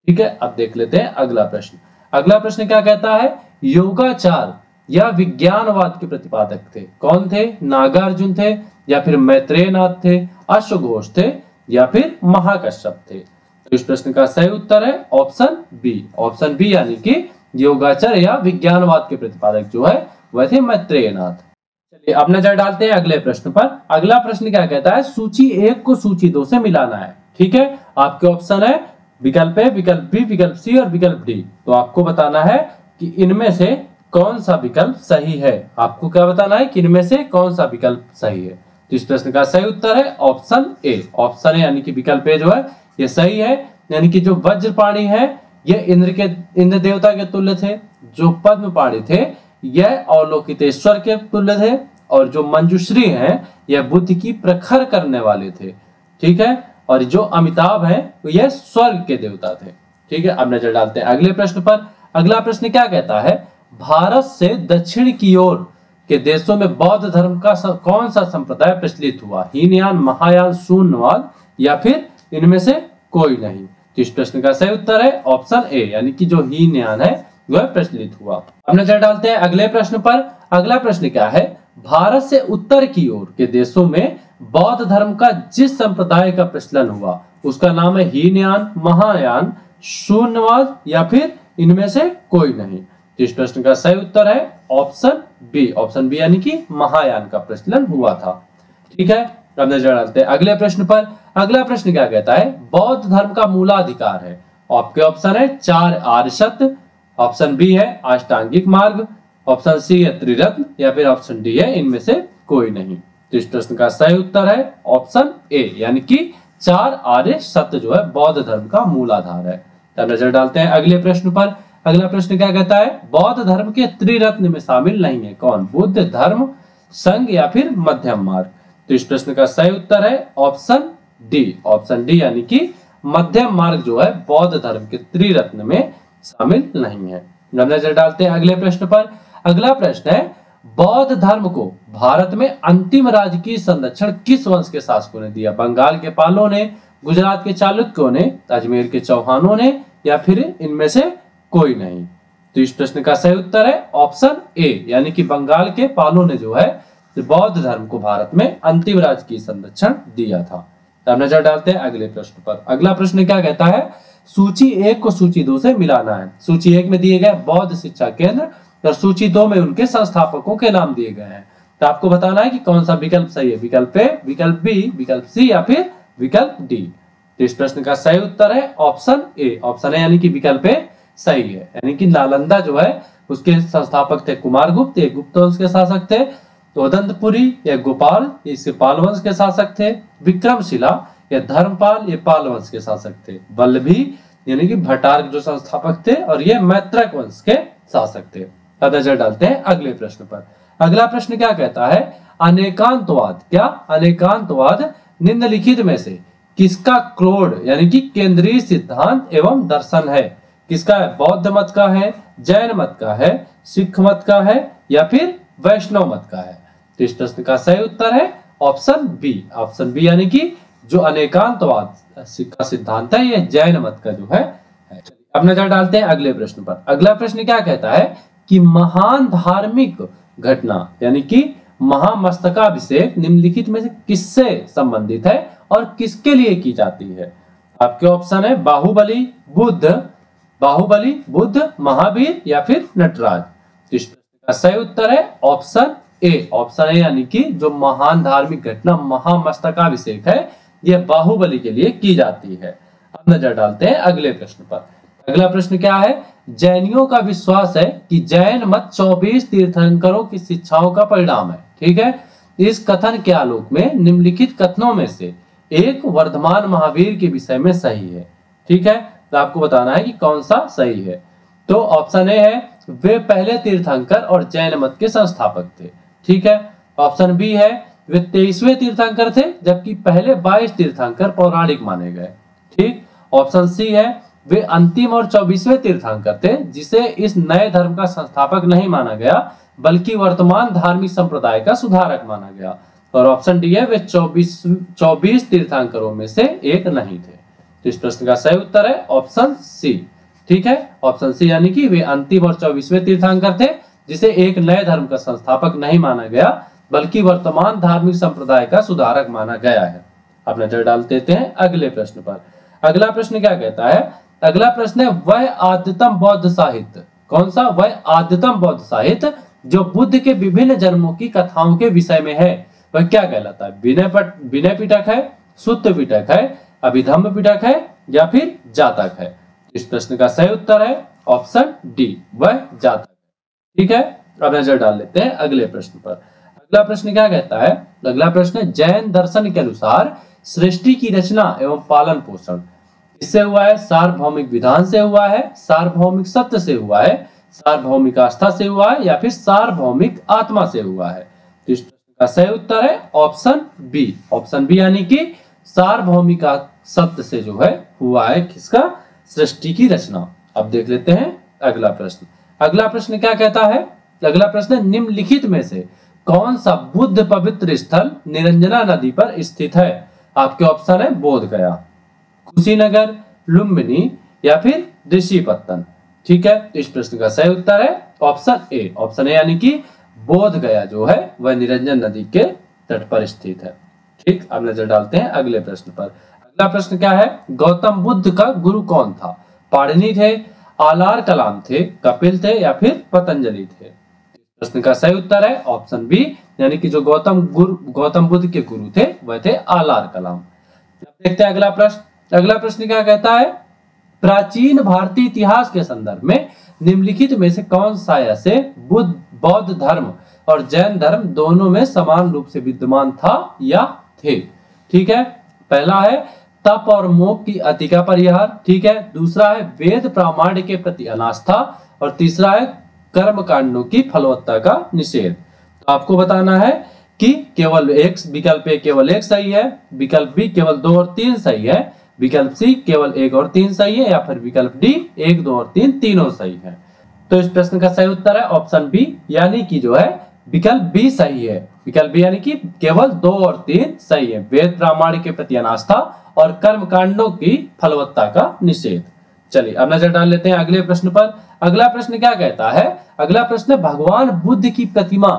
ठीक है, अब देख लेते हैं अगला प्रश्न। अगला प्रश्न क्या कहता है, योगाचार या विज्ञानवाद के प्रतिपादक थे कौन थे? नागार्जुन थे या फिर मैत्रेयनाथ थे, अश्वघोष थे या फिर महाकश्यप थे। तो इस प्रश्न का सही उत्तर है ऑप्शन बी। ऑप्शन बी यानी कि योगाचार या विज्ञानवाद के प्रतिपादक जो है वह थे मैत्रेयनाथ। चलिए अब नजर डालते हैं अगले प्रश्न पर। अगला प्रश्न क्या कहता है, सूची 1 को सूची 2 से मिलाना है। ठीक है, आपके ऑप्शन है विकल्प ए, विकल्प बी, विकल्प सी और विकल्प डी। तो आपको बताना है कि इनमें से कौन सा विकल्प सही है। आपको क्या बताना है कि इनमें से कौन सा विकल्प सही है। तो इस प्रश्न का सही उत्तर है ऑप्शन ए। ऑप्शन ए यानी कि विकल्प ए जो है ये सही है, यानी कि जो वज्रपाणी है ये इंद्र देवता के तुल्य थे, जो पद्मपाणी थे यह अवलोकितेश्वर के तुल्य थे, और जो मंजूश्री हैं यह बुद्धि की प्रखर करने वाले थे। ठीक है, और जो अमिताभ हैं यह स्वर्ग के देवता थे। ठीक है, अब नजर डालते हैं अगले प्रश्न पर। अगला प्रश्न क्या कहता है, भारत से दक्षिण की ओर के देशों में बौद्ध धर्म का कौन सा संप्रदाय प्रचलित हुआ? हीनयान, महायान, शून्यवाद या फिर इनमें से कोई नहीं। तो इस प्रश्न का सही उत्तर है ऑप्शन ए, यानी कि जो हीनयान है वह प्रचलित हुआ। अब नजर डालते हैं अगले प्रश्न पर। अगला प्रश्न क्या है, भारत से उत्तर की ओर के देशों में बौद्ध धर्म का जिस संप्रदाय का प्रचलन हुआ उसका नाम है हीनयान, महायान, शून्यवाद या फिर इनमें से कोई नहीं। तो इस प्रश्न का सही उत्तर है ऑप्शन बी। ऑप्शन बी यानी कि महायान का प्रचलन हुआ था। ठीक है, अब नजर डालते हैं अगले प्रश्न पर। अगला प्रश्न क्या कहता है, बौद्ध धर्म का मूलाधिकार है। आपके ऑप्शन है 4 आर्य सत्य, ऑप्शन बी है अष्टांगिक मार्ग, ऑप्शन सी है त्रिरत्न या फिर ऑप्शन डी है इनमें से कोई नहीं। तो इस प्रश्न का सही उत्तर है ऑप्शन ए, यानी कि 4 आर्य सत्य जो है बौद्ध धर्म का मूलाधार है। तब नजर डालते हैं अगले प्रश्न पर। अगला प्रश्न क्या कहता है, बौद्ध धर्म के त्रिरत्न में शामिल नहीं है कौन? बुद्ध, धर्म, संघ या फिर मध्यम मार्ग। तो इस प्रश्न का सही उत्तर है ऑप्शन डी। ऑप्शन डी यानी कि मध्यम मार्ग जो है बौद्ध धर्म के त्रिरत्न में शामिल नहीं है। नजर डालते हैं अगले प्रश्न पर। अगला प्रश्न है, बौद्ध धर्म को भारत में अंतिम राजकीय संरक्षण किस वंश के शासकों ने दिया? बंगाल के पालों ने, गुजरात के चालुक्यों ने, अजमेर के चौहानों ने या फिर इनमें से कोई नहीं। तो तो इस प्रश्न का सही उत्तर है ऑप्शन ए, यानी कि बंगाल के पालों ने जो है बौद्ध धर्म को भारत में अंतिम राज्य की संरक्षण दिया था। अब नजर डालते हैं अगले प्रश्न पर। अगला प्रश्न क्या कहता है, सूची 1 को सूची 2 से मिलाना है। सूची 1 में दिए गए बौद्ध शिक्षा केंद्र और सूची 2 में उनके संस्थापकों के नाम दिए गए हैं। तो आपको बताना है कि कौन सा विकल्प सही है, विकल्प ए, विकल्प बी, विकल्प सी या फिर विकल्प डी। तो इस प्रश्न का सही उत्तर है ऑप्शन ए। ऑप्शन ए यानी कि विकल्प ए सही है, यानी कि नालंदा जो है उसके संस्थापक थे कुमारगुप्त, ये गुप्त वंश के शासक थे। उदंतपुरी या गोपाल, इसके पाल वंश के शासक थे। विक्रमशिला या धर्मपाल, ये पाल वंश के शासक थे। वल्लभी यानी कि भट्टारक जो संस्थापक थे, और ये मैत्रक वंश के शासक थे। अब नजर डालते हैं अगले प्रश्न पर। अगला प्रश्न क्या कहता है, अनेकांतवाद, क्या अनेकांतवाद निम्नलिखित में से किसका क्रोड यानी कि केंद्रीय सिद्धांत एवं दर्शन है? किसका है? बौद्ध मत का है, जैन मत का है, सिख मत का है या फिर वैष्णव मत का है? तो इस प्रश्न का सही उत्तर है ऑप्शन बी। ऑप्शन बी यानी कि जो अनेकांतवाद का सिद्धांत है, ये जैन मत का जो है। अब नजर डालते हैं अगले प्रश्न पर। अगला प्रश्न क्या कहता है कि महान धार्मिक घटना यानी कि महामस्तकाभिषेक निम्नलिखित में से किससे संबंधित है और किसके लिए की जाती है? आपके ऑप्शन है बाहुबली, बुद्ध, महावीर या फिर नटराज। तो इस प्रश्न का सही उत्तर है ऑप्शन ए। ऑप्शन ए यानी कि जो महान धार्मिक घटना महामस्तकाभिषेक है, यह बाहुबली के लिए की जाती है। अब नजर डालते हैं अगले प्रश्न पर। अगला प्रश्न क्या है, जैनियों का विश्वास है कि जैन मत 24 तीर्थंकरों की शिक्षाओं का परिणाम है। ठीक है, इस कथन के आलोक में निम्नलिखित कथनों में से एक वर्धमान महावीर के विषय में सही है। ठीक है, तो आपको बताना है कि कौन सा सही है। तो ऑप्शन ए है वे पहले तीर्थंकर और जैन मत के संस्थापक थे। ठीक है, ऑप्शन बी है वे 23वें तीर्थंकर थे, जबकि पहले 22 तीर्थंकर पौराणिक माने गए। ठीक, ऑप्शन सी है वे अंतिम और 24वें तीर्थंकर थे, जिसे इस नए धर्म का संस्थापक नहीं माना गया बल्कि वर्तमान धार्मिक संप्रदाय का सुधारक माना गया। और ऑप्शन डी है वे 24 तीर्थंकरों में से एक नहीं थे। तो इस प्रश्न का सही उत्तर है ऑप्शन सी। ठीक है, ऑप्शन सी यानी कि वे अंतिम और 24वें तीर्थंकर थे, जिसे एक नए धर्म का संस्थापक नहीं माना गया बल्कि वर्तमान धार्मिक संप्रदाय का सुधारक माना गया है। अब नजर डाल देते हैं अगले प्रश्न पर। अगला प्रश्न क्या कहता है, अगला प्रश्न है वह आद्यतम बौद्ध साहित्य, कौन सा? वह आद्यतम बौद्ध साहित्य जो बुद्ध के विभिन्न जन्मों की कथाओं के विषय में है, वह क्या कहलाता है? विनय पिटक है, सुत्त पिटक है, अभिधम्म पिटक है या फिर जातक है? इस प्रश्न का सही उत्तर है ऑप्शन डी, वह जातक। ठीक है, अब नजर डाल लेते हैं अगले प्रश्न पर। अगला प्रश्न क्या कहता है, अगला प्रश्न जैन दर्शन के अनुसार सृष्टि की रचना एवं पालन पोषण किससे हुआ है? सार्वभौमिक विधान से हुआ है, सार्वभौमिक सत्य से हुआ है, सार्वभौमिक आस्था से हुआ है या फिर सार्वभौमिक आत्मा से हुआ है? तो इस प्रश्न का सही उत्तर है ऑप्शन बी। ऑप्शन बी यानी कि सार्वभौमिक सत्य से जो है हुआ है किसका? सृष्टि की रचना। अब देख लेते हैं अगला प्रश्न। अगला प्रश्न क्या कहता है, अगला प्रश्न निम्नलिखित में से कौन सा बुद्ध पवित्र स्थल निरंजना नदी पर स्थित है? आपके ऑप्शन है बोध गया, कुशीनगर, लुम्बिनी या फिर ऋषिपत्तन। ठीक है, तो इस प्रश्न का सही उत्तर है ऑप्शन ए। ऑप्शन ए यानी कि बोध गया जो है वह निरंजन नदी के तट पर स्थित है। ठीक, अब नजर डालते हैं अगले प्रश्न पर। अगला प्रश्न क्या है, गौतम बुद्ध का गुरु कौन था? पाणिनि थे, आलार कलाम थे, कपिल थे या फिर पतंजलि थे? प्रश्न का सही उत्तर है ऑप्शन बी, यानी कि जो गौतम बुद्ध के गुरु थे वह थे आलार कलाम। देखते हैं अगला प्रश्न। अगला प्रश्न क्या कहता है, प्राचीन भारतीय इतिहास के संदर्भ में निम्नलिखित में से कौन सा ऐसे बौद्ध धर्म और जैन धर्म दोनों में समान रूप से विद्यमान था या थे? ठीक है, पहला है तप और मोक्ष की अति का परिहार। ठीक है, दूसरा है वेद प्रामाण्य के प्रति अनास्था और तीसरा है कर्म कांडों की फलवत्ता का निषेध। तो आपको बताना है कि केवल एक विकल्प ए केवल एक सही है, विकल्प बी केवल 2 और 3 सही है, विकल्प सी केवल 1 और 3 सही है या फिर विकल्प डी 1, 2 और 3 तीनों सही है। तो इस प्रश्न का सही उत्तर है ऑप्शन बी, यानी कि जो है विकल्प बी सही है। विकल्प बी यानी कि केवल 2 और 3 सही है, वेद प्रामाण्य के प्रति अनास्था और कर्म कांडों की फलवत्ता का निषेध। चलिए अब नजर डाल लेते हैं अगले प्रश्न पर। अगला प्रश्न क्या कहता है? अगला प्रश्न, भगवान बुद्ध की प्रतिमा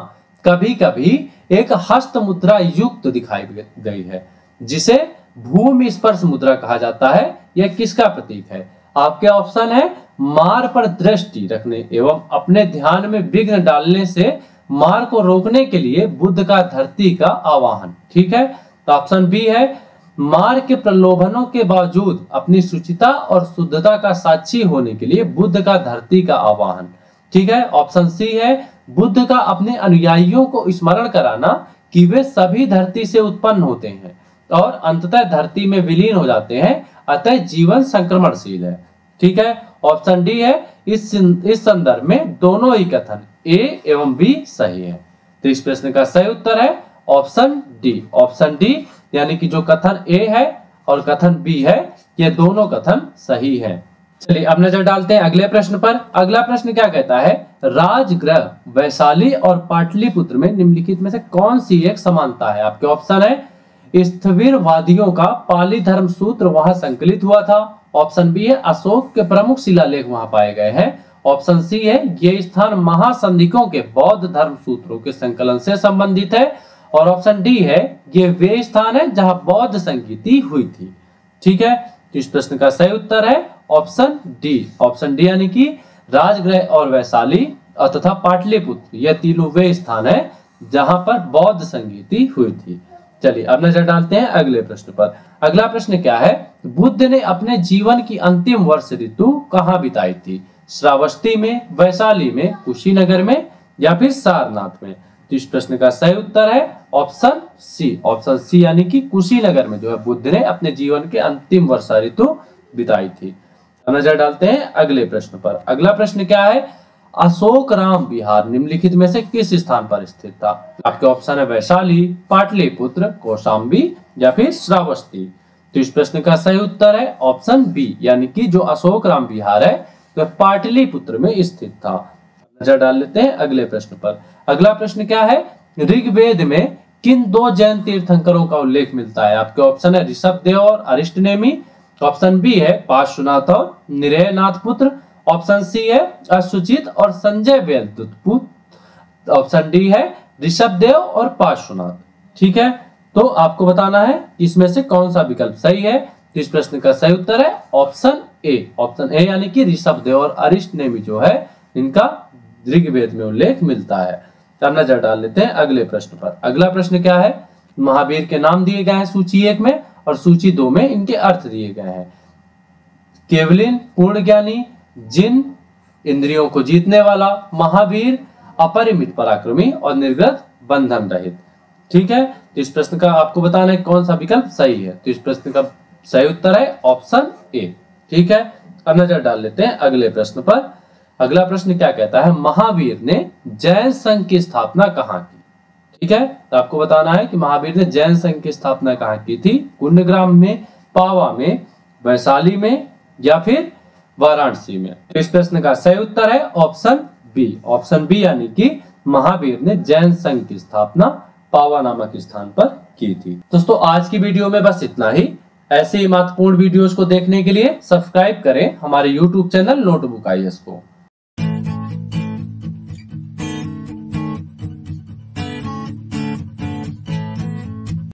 कभी कभी एक हस्त मुद्रा युक्त दिखाई गई है, जिसे भूमि स्पर्श मुद्रा कहा जाता है। यह किसका प्रतीक है? आपके ऑप्शन है, मार पर दृष्टि रखने एवं अपने ध्यान में विघ्न डालने से मार को रोकने के लिए बुद्ध का धरती का आवाहन। ठीक है, तो ऑप्शन बी है, मार के प्रलोभनों के बावजूद अपनी शुचिता और शुद्धता का साक्षी होने के लिए बुद्ध का धरती का आवाहन। ठीक है, ऑप्शन सी है, बुद्ध का अपने अनुयायियों को स्मरण कराना कि वे सभी धरती से उत्पन्न होते हैं और अंततः धरती में विलीन हो जाते हैं, अतः जीवन संक्रमणशील है। ठीक है, ऑप्शन डी है, इस संदर्भ में दोनों ही कथन ए एवं बी सही है। तो इस प्रश्न का सही उत्तर है ऑप्शन डी। ऑप्शन डी यानी कि जो कथन ए है और कथन बी है, ये दोनों कथन सही है। चलिए अब नजर डालते हैं अगले प्रश्न पर। अगला प्रश्न क्या कहता है? राजगृह वैशाली और पाटलिपुत्र में निम्नलिखित में से कौन सी एक समानता है? आपके ऑप्शन है, स्थविरवादियों का पाली धर्म सूत्र वहां संकलित हुआ था। ऑप्शन बी है, अशोक के प्रमुख शिलालेख वहां पाए गए हैं। ऑप्शन सी है, ये स्थान महासंधिकों के बौद्ध धर्म सूत्रों के संकलन से संबंधित है। और ऑप्शन डी है, ये वे स्थान है जहां बौद्ध संगीति हुई थी। ठीक है, तो इस प्रश्न का सही उत्तर है ऑप्शन डी। ऑप्शन डी यानी कि राजगृह और वैशाली तथा पाटलिपुत्र, यह तीनों वे स्थान है जहां पर बौद्ध संगीति हुई थी। चलिए अब नजर डालते हैं अगले प्रश्न पर। अगला प्रश्न क्या है? बुद्ध ने अपने जीवन की अंतिम वर्ष ऋतु कहां बिताई थी? श्रावस्ती में, वैशाली में, कुशीनगर में या फिर सारनाथ में? तो इस प्रश्न का सही उत्तर है ऑप्शन सी। ऑप्शन सी यानी कि कुशीनगर में जो है बुद्ध ने अपने जीवन के अंतिम वर्षा ऋतु बिताई थी। अब नजर डालते हैं अगले प्रश्न पर। अगला प्रश्न क्या है? अशोकराम विहार निम्नलिखित में से किस स्थान पर स्थित था? आपके ऑप्शन है, वैशाली, पाटलिपुत्र, कौशाम्बी या फिर श्रावस्ती। तो इस प्रश्न का सही उत्तर है ऑप्शन बी, यानी कि जो अशोकराम विहार है तो पाटलिपुत्र में स्थित था। नजर डाल लेते हैं अगले प्रश्न पर। अगला प्रश्न क्या है? ऋग्वेद में किन दो जैन तीर्थंकरों का उल्लेख मिलता है? आपके ऑप्शन है, ऋषभदेव और अरिष्टनेमी। ऑप्शन बी है, पार्श्वनाथ और निरयनाथ पुत्र। ऑप्शन सी है, अशुचित और संजय वेलदुत। ऑप्शन डी है, ऋषभदेव और पार्श्वनाथ। ठीक है, तो आपको बताना है इसमें से कौन सा विकल्प सही है। इस प्रश्न का सही उत्तर है ऑप्शन ए। ऑप्शन ए यानी कि ऋषभदेव और अरिष्टनेमी जो है इनका ऋग्वेद में उल्लेख मिलता है। अब नजर डाल लेते हैं अगले प्रश्न पर। अगला प्रश्न क्या है? महावीर के नाम दिए गए हैं सूची 1 में और सूची 2 में इनके अर्थ दिए गए हैं। केवलिन, पूर्ण ज्ञानी, जिन, इंद्रियों को जीतने वाला, महावीर, अपरिमित पराक्रमी और निर्गत बंधन रहित। ठीक है, तो इस प्रश्न का आपको बताना है कौन सा विकल्प सही है। तो इस प्रश्न का सही उत्तर है ऑप्शन ए। ठीक है, अब नजर डाल लेते हैं अगले प्रश्न पर। अगला प्रश्न क्या कहता है? महावीर ने जैन संघ की स्थापना कहाँ की? ठीक है, तो आपको बताना है कि महावीर ने जैन संघ की स्थापना कहाँ की थी? कुंडग्राम में, पावा में, वैशाली में या फिर वाराणसी में? तो इस प्रश्न का सही उत्तर है ऑप्शन बी। ऑप्शन बी यानी कि महावीर ने जैन संघ की स्थापना पावा नामक स्थान पर की थी। दोस्तों आज की वीडियो में बस इतना ही। ऐसे ही महत्वपूर्ण वीडियोस को देखने के लिए सब्सक्राइब करें हमारे YouTube चैनल नोटबुक IAS को।